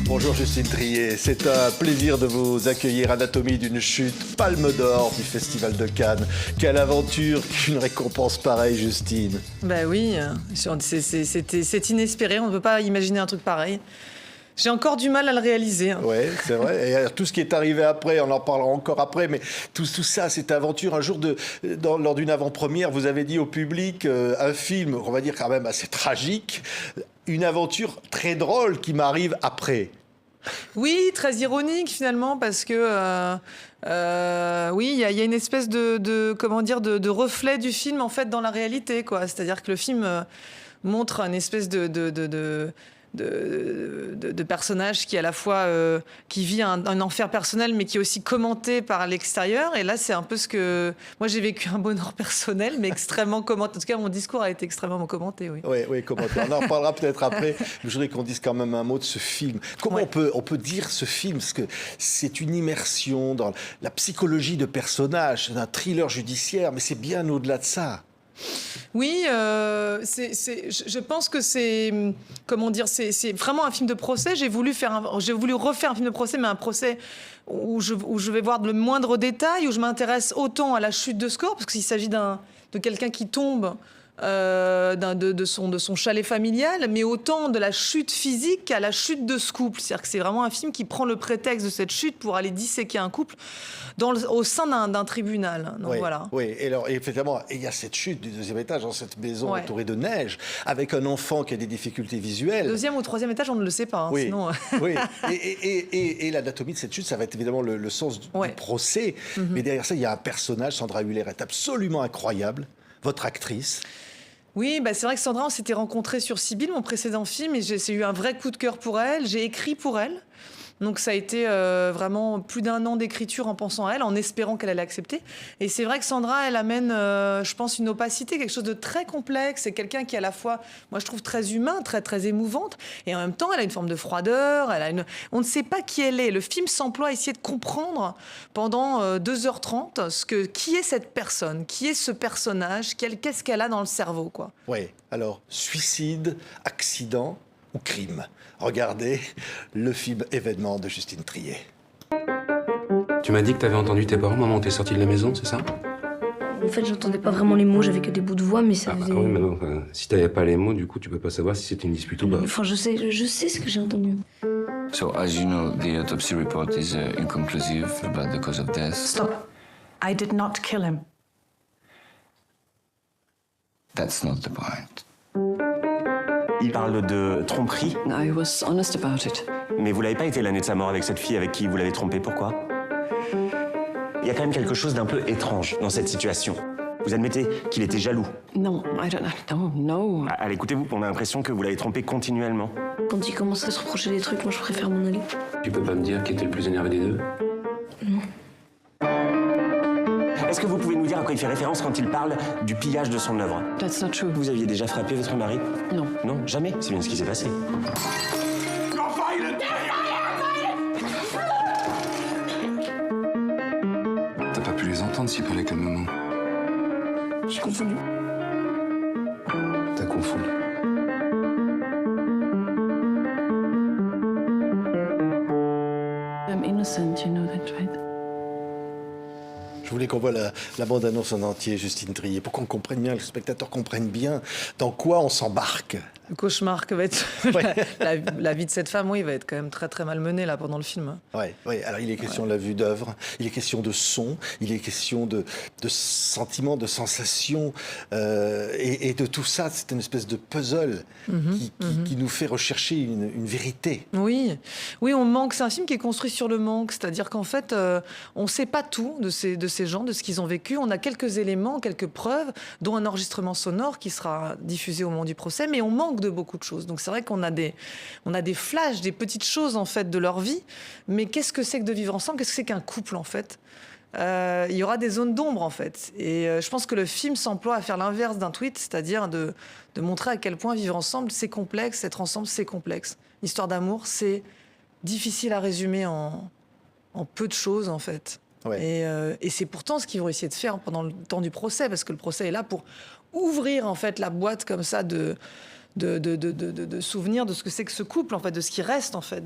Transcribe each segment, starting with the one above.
Bonjour Justine Triet, c'est un plaisir de vous accueillir. Anatomie d'une chute, Palme d'Or du Festival de Cannes. Quelle aventure qu'une récompense pareille, Justine. Ben oui, c'est inespéré, on ne peut pas imaginer un truc pareil. J'ai encore du mal à le réaliser. Oui, c'est vrai. Et tout ce qui est arrivé après, on en parlera encore après, mais tout ça, cette aventure. Un jour, lors d'une avant-première, vous avez dit au public un film, on va dire quand même assez tragique, une aventure très drôle qui m'arrive après. Oui, très ironique finalement, parce que oui, il y a une espèce de reflet du film en fait dans la réalité, quoi. C'est-à-dire que le film montre une espèce de personnage qui à la fois qui vit un enfer personnel mais qui est aussi commenté par l'extérieur, et là c'est un peu ce que moi j'ai vécu, un bonheur personnel mais extrêmement commenté. En tout cas mon discours a été extrêmement commenté. Oui, commenté. On en reparlera peut-être après. Je voudrais qu'on dise quand même un mot de ce film. Comment on peut dire ce film, parce que c'est une immersion dans la psychologie de personnages, c'est un thriller judiciaire, mais c'est bien au-delà de ça. Oui, je pense que c'est vraiment un film de procès. J'ai voulu refaire un film de procès, mais un procès où je vais voir le moindre détail, où je m'intéresse autant à la chute de Score, parce qu'il s'agit de quelqu'un qui tombe de son chalet familial, mais autant de la chute physique qu'à la chute de ce couple. C'est-à-dire que c'est vraiment un film qui prend le prétexte de cette chute pour aller disséquer un couple au sein d'un tribunal. Donc, oui, voilà. Oui, et alors effectivement, il y a cette chute du deuxième étage dans cette maison entourée de neige, avec un enfant qui a des difficultés visuelles. Deuxième ou troisième étage, on ne le sait pas. Oui, sinon... oui. Et l'anatomie de cette chute, ça va être évidemment le sens du procès. Mais derrière ça, il y a un personnage, Sandra Hüller est absolument incroyable, votre actrice. Oui, c'est vrai que Sandra, on s'était rencontrés sur Sibylle, mon précédent film, et j'ai eu un vrai coup de cœur pour elle. J'ai écrit pour elle. Donc ça a été vraiment plus d'1 an d'écriture en pensant à elle, en espérant qu'elle allait accepter. Et c'est vrai que Sandra, elle amène, je pense, une opacité, quelque chose de très complexe. C'est quelqu'un qui est à la fois, moi je trouve, très humain, très, très émouvante. Et en même temps, elle a une forme de froideur. On ne sait pas qui elle est. Le film s'emploie à essayer de comprendre pendant 2h30 qui est cette personne, qui est ce personnage, qu'est-ce qu'elle a dans le cerveau, quoi. Oui, alors, suicide, accident ou crime. Regardez le film Événement de Justine Triet. Tu m'as dit que t'avais entendu tes parents, maman, t'es sortie de la maison, c'est ça? En fait, j'entendais pas vraiment les mots, j'avais que des bouts de voix, mais ça faisait... Oui, mais non, si t'avais pas les mots, du coup, tu peux pas savoir si c'était une dispute ou pas. Enfin, je sais ce que j'ai entendu. So, as you know, the autopsy report is inconclusive about the cause of death. Stop. I did not kill him. That's not the point. Il parle de tromperie. I was honest about it. Mais vous l'avez pas été l'année de sa mort avec cette fille avec qui vous l'avez trompé, pourquoi? Il y a quand même quelque chose d'un peu étrange dans cette situation. Vous admettez qu'il était jaloux? No, I don't know. No. Allez, écoutez-vous, on a l'impression que vous l'avez trompé continuellement. Quand il commence à se reprocher des trucs, moi je préfère m'en aller. Tu peux pas me dire qui était le plus énervé des deux? Non. Est-ce que vous pouvez nous dire à quoi il fait référence quand il parle du pillage de son œuvre? That's not true. Vous aviez déjà frappé votre mari? Non. Non, jamais. C'est bien ce qui s'est passé. T'as pas pu les entendre s'ils parlaient calmement. J'ai confondu. T'as confondu. I'm innocent, you know that, right? Je voulais qu'on voit la bande-annonce en entier, Justine Triet, pour qu'on comprenne bien, que le spectateur comprenne bien dans quoi on s'embarque. Le cauchemar que va être la vie de cette femme, oui, va être quand même très très mal menée là pendant le film. Oui. Alors il est question de la vue d'œuvre, il est question de son, il est question de sentiments, de sensations, et de tout ça. C'est une espèce de puzzle qui nous fait rechercher une vérité. Oui, on manque. C'est un film qui est construit sur le manque, c'est-à-dire qu'en fait, on ne sait pas tout de ces gens, de ce qu'ils ont vécu. On a quelques éléments, quelques preuves, dont un enregistrement sonore qui sera diffusé au moment du procès, mais on manque de beaucoup de choses. Donc c'est vrai qu'on a des flashs, des petites choses en fait de leur vie. Mais qu'est-ce que c'est que de vivre ensemble? Qu'est-ce que c'est qu'un couple en fait? Il y aura des zones d'ombre en fait. Et je pense que le film s'emploie à faire l'inverse d'un tweet, c'est-à-dire de montrer à quel point vivre ensemble c'est complexe, être ensemble c'est complexe. L'histoire d'amour c'est difficile à résumer en peu de choses en fait. Et c'est pourtant ce qu'ils vont essayer de faire pendant le temps du procès, parce que le procès est là pour ouvrir en fait la boîte comme ça de souvenirs de ce que c'est que ce couple, en fait, de ce qui reste, en fait,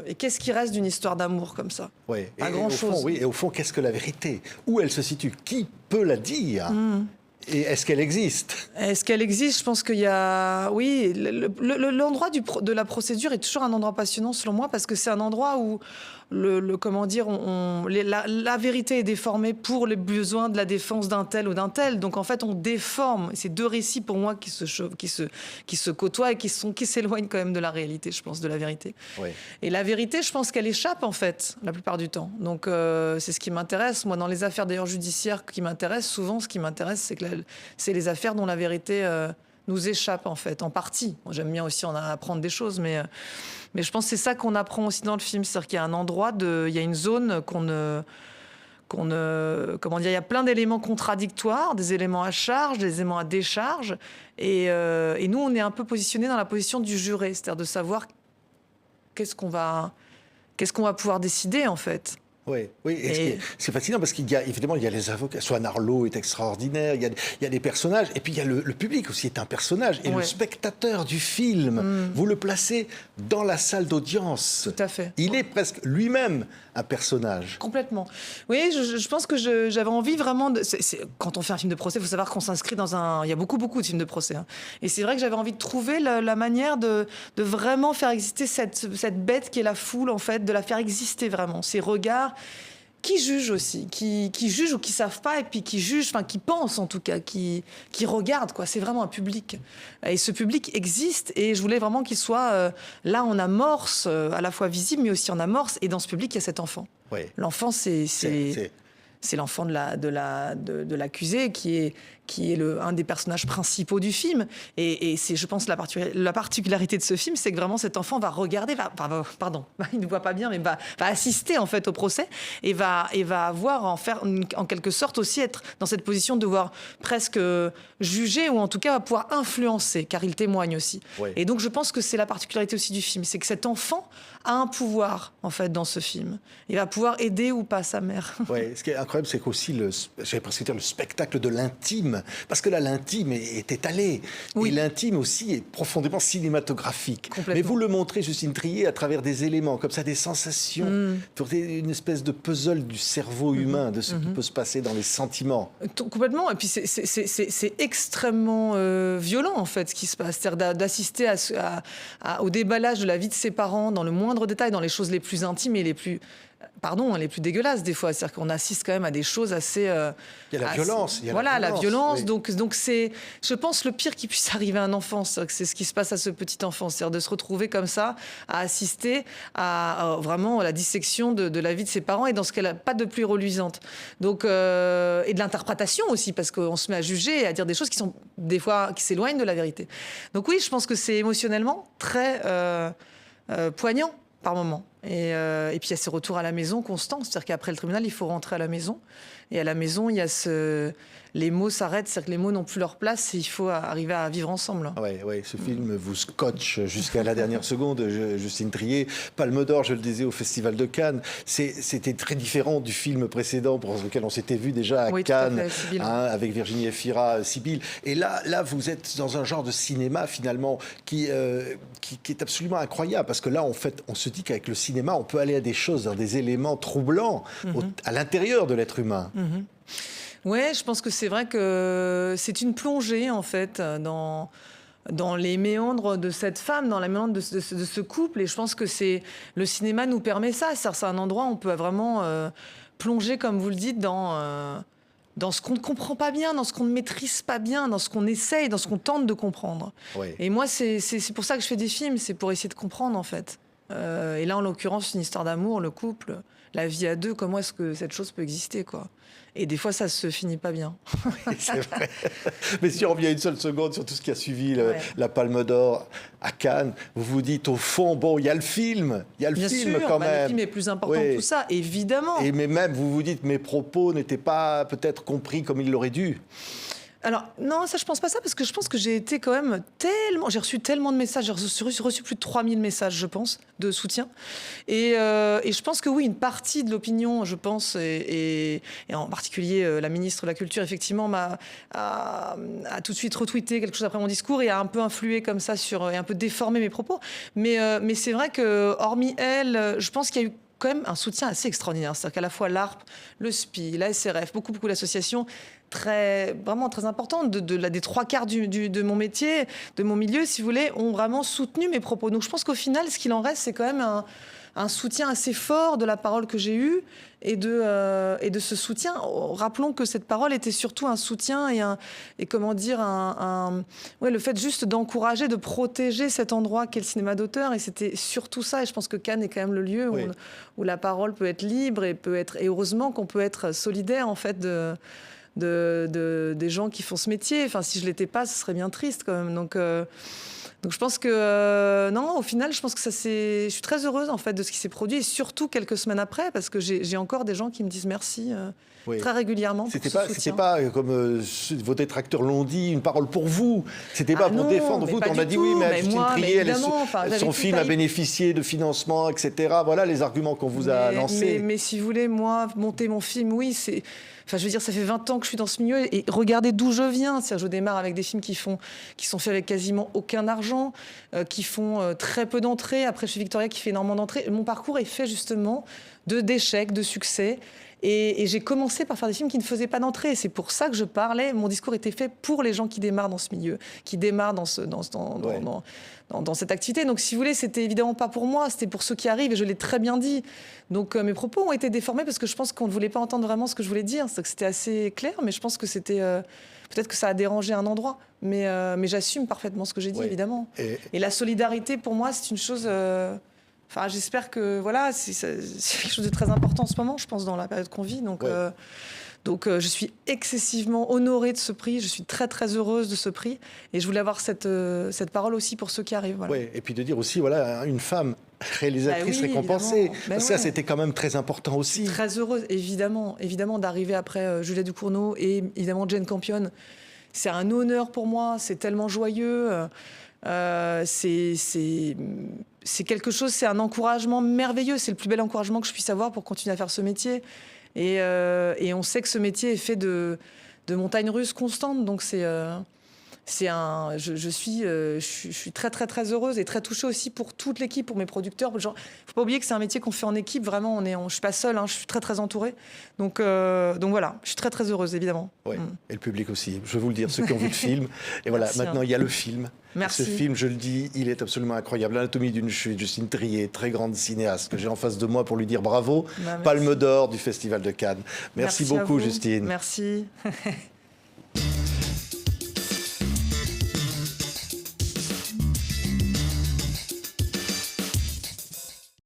et qu'est-ce qui reste d'une histoire d'amour comme ça. Pas grand-chose. Et au fond, qu'est-ce que la vérité? Où elle se situe? Qui peut la dire? Et est-ce qu'elle existe? Est-ce qu'elle existe? Je pense qu'il y a... Oui, l'endroit de la procédure est toujours un endroit passionnant, selon moi, parce que c'est un endroit où, comment dire, la vérité est déformée pour les besoins de la défense d'un tel ou d'un tel. Donc, en fait, on déforme. C'est deux récits, pour moi, qui se côtoient et qui s'éloignent quand même de la réalité, je pense, de la vérité. Et la vérité, je pense qu'elle échappe, en fait, la plupart du temps. Donc, c'est ce qui m'intéresse. Moi, dans les affaires, d'ailleurs, judiciaires qui m'intéressent, souvent, ce qui m'intéresse, c'est les affaires dont la vérité nous échappe, en fait, en partie. Moi, j'aime bien aussi en apprendre des choses, mais je pense que c'est ça qu'on apprend aussi dans le film. C'est-à-dire qu'il y a un endroit, il y a une zone comment dire, il y a plein d'éléments contradictoires, des éléments à charge, des éléments à décharge. Et nous, on est un peu positionnés dans la position du juré, c'est-à-dire de savoir qu'est-ce qu'on va pouvoir décider, en fait. Oui, c'est fascinant parce qu'il y a évidemment il y a les avocats. Swan Arlo est extraordinaire. Il y a des personnages et puis il y a le public aussi est un personnage et le spectateur du film. Vous le placez dans la salle d'audience. Tout à fait. Il est presque lui-même un personnage. Complètement. Oui, je pense que j'avais envie vraiment de... Quand on fait un film de procès, il faut savoir qu'on s'inscrit dans un... Il y a beaucoup de films de procès. Hein. Et c'est vrai que j'avais envie de trouver la manière de vraiment faire exister cette bête qui est la foule, en fait, de la faire exister vraiment. Ces regards qui jugent aussi, qui jugent ou qui savent pas, et puis qui jugent, enfin qui pensent en tout cas, qui regardent, quoi. C'est vraiment un public. Et ce public existe, et je voulais vraiment qu'il soit là en amorce, à la fois visible, mais aussi en amorce. Et dans ce public, il y a cet enfant. L'enfant, c'est l'enfant de l'accusé qui est un des personnages principaux du film. Et c'est, je pense, la particularité de ce film, c'est que vraiment cet enfant va regarder, il ne voit pas bien, mais va assister en fait au procès et va avoir en quelque sorte aussi être dans cette position de devoir presque juger ou en tout cas va pouvoir influencer, car il témoigne aussi. Et donc je pense que c'est la particularité aussi du film, c'est que cet enfant a un pouvoir en fait dans ce film. Il va pouvoir aider ou pas sa mère. Ce qui est incroyable, c'est qu'aussi j'allais presque dire le spectacle de l'intime, parce que là l'intime est étalé et l'intime aussi est profondément cinématographique. Mais vous le montrez, Justine Triet, à travers des éléments comme ça, des sensations, une espèce de puzzle du cerveau humain, de ce qui peut se passer dans les sentiments. Complètement. Et puis c'est extrêmement violent en fait ce qui se passe, c'est-à-dire d'assister au déballage de la vie de ses parents dans le moindre détail, dans les choses les plus intimes et les plus dégueulasses des fois. C'est-à-dire qu'on assiste quand même à des choses assez... il y a la violence. La violence. Donc c'est, je pense, le pire qui puisse arriver à un enfant. C'est ce qui se passe à ce petit enfant. C'est-à-dire de se retrouver comme ça, à assister à vraiment la dissection de la vie de ses parents et dans ce qu'elle n'a pas de plus reluisante. Donc, et de l'interprétation aussi, parce qu'on se met à juger et à dire des choses qui sont des fois qui s'éloignent de la vérité. Donc oui, je pense que c'est émotionnellement très poignant par moment. Et puis il y a ce retour à la maison constant, c'est-à-dire qu'après le tribunal, il faut rentrer à la maison. Et à la maison, il y a les mots s'arrêtent, c'est-à-dire que les mots n'ont plus leur place et il faut arriver à vivre ensemble. Oui, ce film vous scotche jusqu'à la dernière seconde, Justine Triet. Palme d'Or, je le disais, au Festival de Cannes. C'était très différent du film précédent pour lequel on s'était vu déjà à Cannes, avec Virginie Efira, Sibylle. Et là, vous êtes dans un genre de cinéma, finalement, qui est absolument incroyable. Parce que là, en fait, on se dit qu'avec le cinéma, on peut aller à des choses, dans des éléments troublants à l'intérieur de l'être humain. Oui, je pense que c'est vrai que c'est une plongée, en fait, dans les méandres de cette femme, dans les méandres de ce couple. Et je pense que le cinéma nous permet ça. C'est un endroit où on peut vraiment plonger, comme vous le dites, dans ce qu'on ne comprend pas bien, dans ce qu'on ne maîtrise pas bien, dans ce qu'on essaye, dans ce qu'on tente de comprendre. Et moi, c'est pour ça que je fais des films, c'est pour essayer de comprendre, en fait. Et là, en l'occurrence, une histoire d'amour, le couple, la vie à deux, comment est-ce que cette chose peut exister, quoi. Et des fois, ça se finit pas bien. C'est vrai. Mais si on revient une seule seconde sur tout ce qui a suivi la Palme d'Or à Cannes, vous vous dites au fond, bon, il y a le film, bien sûr, quand même. Le film est plus important que tout ça, évidemment. Mais même, vous vous dites, mes propos n'étaient pas peut-être compris comme ils l'auraient dû. Alors, non, ça, je pense pas ça, parce que je pense que j'ai été quand même tellement... J'ai reçu tellement de messages, j'ai reçu plus de 3000 messages, je pense, de soutien. Et je pense que oui, une partie de l'opinion, je pense, et en particulier la ministre de la Culture, effectivement, a tout de suite retweeté quelque chose après mon discours et a un peu influé comme ça et un peu déformé mes propos. Mais c'est vrai que, hormis elle, je pense qu'il y a eu quand même un soutien assez extraordinaire. C'est-à-dire qu'à la fois l'ARP, le SPI, la SRF, beaucoup d'associations vraiment très importantes, des 3/4 de mon métier, de mon milieu, si vous voulez, ont vraiment soutenu mes propos. Donc je pense qu'au final, ce qu'il en reste, c'est quand même un soutien assez fort de la parole que j'ai eue et de ce soutien. Rappelons que cette parole était surtout un soutien et comment dire, le fait juste d'encourager, de protéger cet endroit qu'est le cinéma d'auteur. Et c'était surtout ça. Et je pense que Cannes est quand même le lieu où la parole peut être libre et heureusement qu'on peut être solidaire, en fait, des gens qui font ce métier. Enfin, si je l'étais pas, ce serait bien triste quand même. Donc je pense que non, au final, je pense que je suis très heureuse en fait de ce qui s'est produit, et surtout quelques semaines après, parce que j'ai encore des gens qui me disent merci très régulièrement. C'était pas comme vos détracteurs l'ont dit, une parole pour vous. C'était pas pour défendre vous. On a dit oui, mais Justine Triet, son film a bénéficié de financement, etc. Voilà les arguments qu'on vous a lancés. Mais si vous voulez, moi, monter mon film, oui, c'est... Enfin, je veux dire, ça fait 20 ans que je suis dans ce milieu et regardez d'où je viens. C'est-à-dire, je démarre avec des films qui sont faits avec quasiment aucun argent, qui font très peu d'entrées. Après, chez Victoria, qui fait énormément d'entrées. Mon parcours est fait justement d'échecs, de succès. Et j'ai commencé par faire des films qui ne faisaient pas d'entrée. C'est pour ça que je parlais. Mon discours était fait pour les gens qui démarrent dans ce milieu, qui démarrent dans cette activité. Donc, si vous voulez, c'était évidemment pas pour moi, c'était pour ceux qui arrivent, et je l'ai très bien dit. Donc, mes propos ont été déformés parce que je pense qu'on ne voulait pas entendre vraiment ce que je voulais dire. C'était assez clair, mais je pense que c'était... peut-être que ça a dérangé un endroit, mais j'assume parfaitement ce que j'ai dit, évidemment. Et la solidarité, pour moi, c'est une chose... Enfin, j'espère que voilà, c'est quelque chose de très important en ce moment, je pense, dans la période qu'on vit. Donc, je suis excessivement honorée de ce prix. Je suis très, très heureuse de ce prix. Et je voulais avoir cette parole aussi pour ceux qui arrivent. Voilà. Oui, et puis de dire aussi, voilà, une femme réalisatrice récompensée. Ça, c'était quand même très important aussi. Très heureuse, évidemment d'arriver après Juliette Ducournau et évidemment Jane Campion. C'est un honneur pour moi. C'est tellement joyeux. C'est quelque chose, c'est un encouragement merveilleux. C'est le plus bel encouragement que je puisse avoir pour continuer à faire ce métier. Et on sait que ce métier est fait de montagnes russes constantes. Donc je suis très, très, très heureuse et très touchée aussi pour toute l'équipe, pour mes producteurs. Il ne faut pas oublier que c'est un métier qu'on fait en équipe. Vraiment, je ne suis pas seule, je suis très, très entourée. Donc voilà, je suis très, très heureuse, évidemment. Oui, et le public aussi. Je vais vous le dire, ceux qui ont vu le film. Et voilà, maintenant, il y a le film. Merci. Ce film, je le dis, il est absolument incroyable. L'anatomie d'une chute, Justine Triet, très grande cinéaste, que j'ai en face de moi pour lui dire bravo. Palme d'or du Festival de Cannes. Merci beaucoup, Justine. Merci.